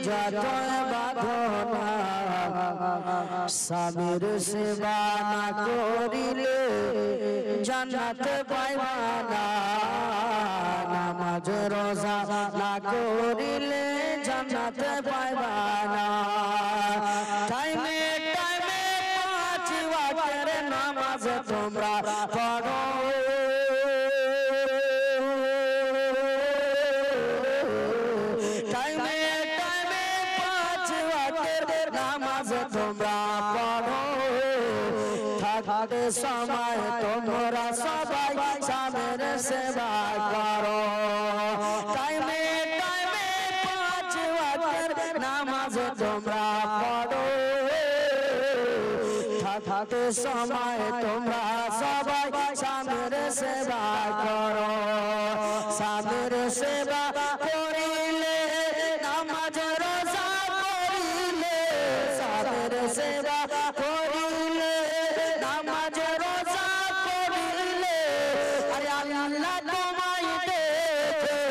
যতই বাঁধনা স্বামীর সেবা না করিলে জান্নাত পাইবা না নামাজ রোজা না করিলে জান্নাত পাইবা না টাইমে টাইমে পাঁচ ওয়াক্তের নামাজ তোমরা পড়ো টাইমে টাইমে পাঁচ ওয়াক্তের নামাজ তোমরা পড়ো থাকতে সময় তোমরা সবাই স্বামীর সেবা করো টাইমে টাইমে পাঁচ ওয়াক্তের নামাজ তোমরা পড়ো থাকতে সময় তোমরা সবাই স্বামীর সেবা করো স্বামীর সেবা করিলে নামাজ রোজা করিলে স্বামীর সেবা করিলে নামাজ রোজা করিলে আরে আল্লাহ তোমায় দেখে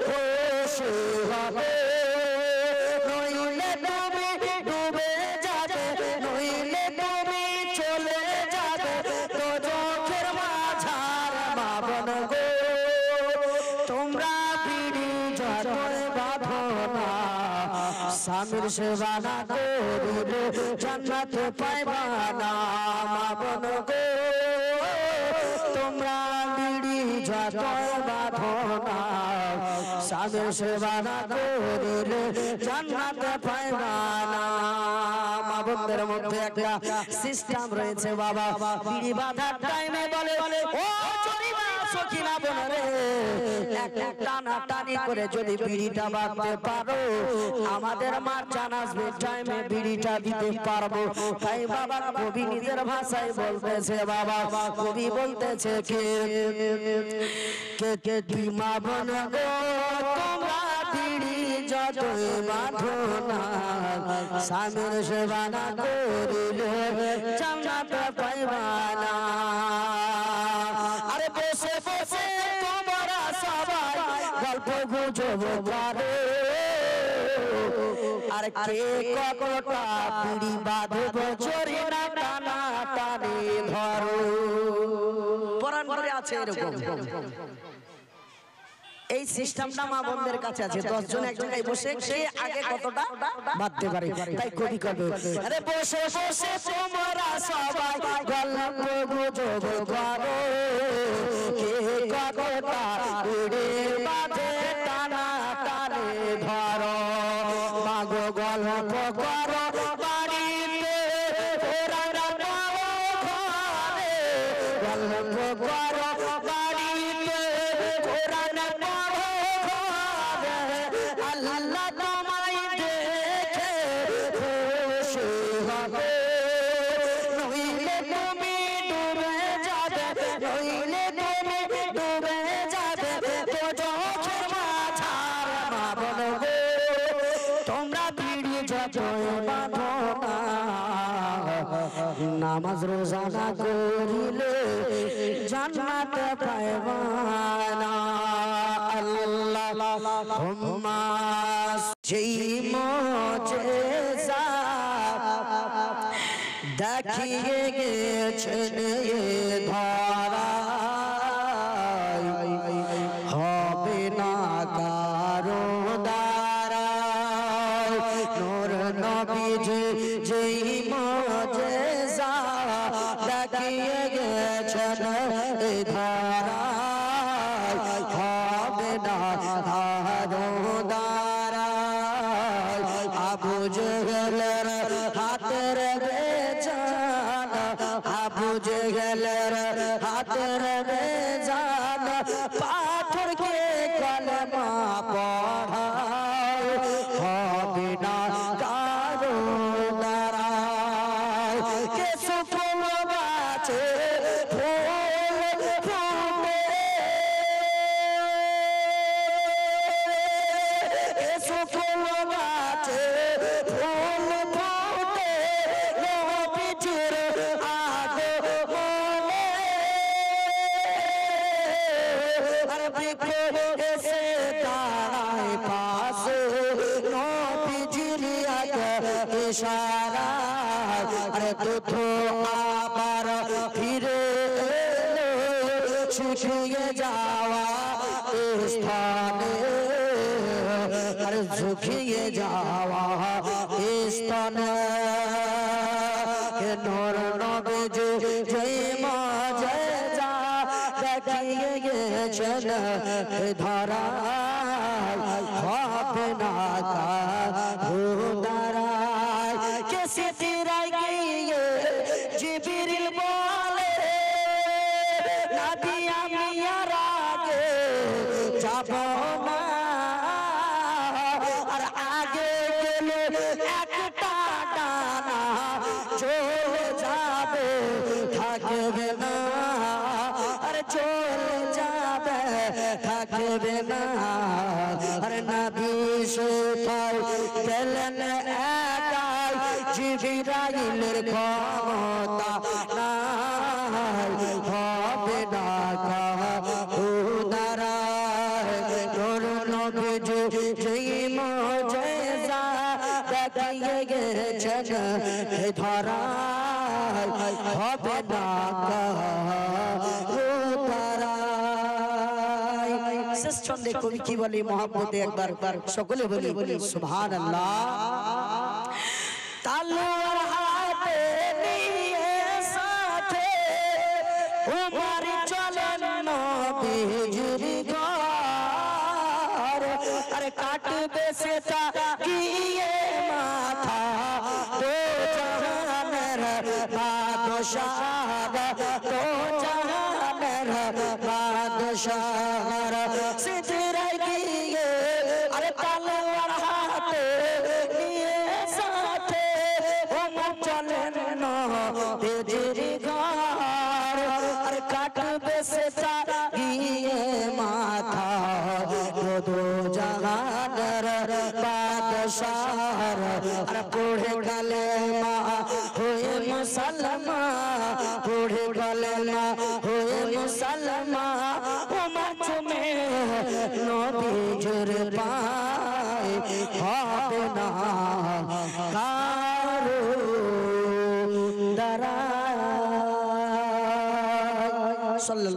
খুশি হবে নইলে তুমি ডুবে যাবে নইলে তুমি চলে যাবে তো চোখের মাঝার মাবন গো তোমরা বিড়ি যতই বাঁধো না স্বামীর সেবা না করিলে জান্নাত পাইবা না মাবন গো তোমরা বিড়ি যতই বাঁধো না স্বামীর সেবা না করিলে জান্নাত পাইবা না মা বোনদের মধ্যে একটা সিস্টেম রয়েছে বাবা বিড়ি বাঁধার টাইমে বলে ও চরিবা সখিনা বোনেরে এক টানা টানি করে যদি বিড়িটা বাঁধতে পারো আমাদের মার জান আসবে টাইমে বিড়িটা দিতে পারবো তাই বাবা কবি নিজের ভাষায় বলতেছে বাবা কবি বলতেছে কে মা বোন গো তোমরা বিড়ি যতই বাঁধো না স্বামীর সেবা না করিলে জান্নাত পাইবা না আরে বসে বসে তোমরা সবাই গল্প গুজব করো আর কে কতটা বিড়ি বাঁধবো চোরি না টানা টানি ধরো পুরাণ করে আছে এরকম এই সিস্টেমটা মা বোনদের কাছে আছে 10 জন এক জায়গায় বসে সে আগে কতটা বাঁধতে পারে তাই কবি কবে আরে বসে বসে তোমরা সবাই গল্প গুজব করো কে কতটা বিড়ি বাঁধে টানা টানে ধরো মাগো গল্প করো বাড়িতে ওরা পাও ঘরে গল্প করো বাড়িতে ওরা আল্লাহ তোমায় দেখে খুশি হবে নইলে তুমি ডুবে যাবে নইলে তুমি ডুবে যাবে তো চোখের মাঝার মা বোন গো তোমরা বিড়ি যতই বাঁধো না নামাজ রোজা না করিলে জান্নাত পাইবা না আল্লাহুম্মা যেই মুজিজা দেখিয়ে গেছেন এ ধরায় হবে না কারো দ্বারা নূর নবীজি যেই মুজিজা দেখিয়ে গেছেন এ ধরায় হবে না কারো দ্বারা আবু জেহেলের হাতের বেজান আবু জেহেলের হাতের বেজান পাথরকে কলমা পড়ায় হবে না কারো দ্বারা কে সুফল গাছে ফুল ফুটে সুফল গাছে ফুল ইশারা আরে দুধ আবার ফিরে এলো শুকিয়ে যাওয়া স্থানে আরে শুকিয়ে যাওয়া স্থানে নূর নবী জয় মজা দেখিয়ে গেছেন ধরা হবে না কাহুদারায় কে সিদরায় গিয়ে জিবরিল বলে নবী আমি আর আগে যাব না আর আগে গেলে একটা ডানা চলে যাবে থাকবে না আর চলে যাবে থাকবে না আর নবী সেটাই গেলেন একাই জিবরাইলের ক্ষমতা নাই হবে না কাহুদারায় নূর নবী যেই মুজিজা দেখিয়ে গেছেন ধরায় হবে না কাহুদারায় শেষ ছন্দে কবি কি বলে মহব্বতে একবার সকলে বলি সুবহানাল্লাহ তালোয়ার হাতে নিয়ে সাথে উমর চলেন নবীজির ঘর আরে কাটবে সেটা গিয়ে মাথা তো জাহানের বাদশাহ তো জাহানের বাদশাহ সিদরায় গিয়ে আরে তালোয়ার হাতে নিয়ে সাথে উমর চলেন নবীজির ঘর আর কাটবে সেটা গিয়ে মাথা দো জাহানের বাদশাহ আর পড়ে কালেমা হয়ে মুসলমান পড়ে কালেমা হয়ে মুসলমান উমর চুমে নবীজির পায় হবে না কারো দাঁড়ায় সাল্লাল্লাহু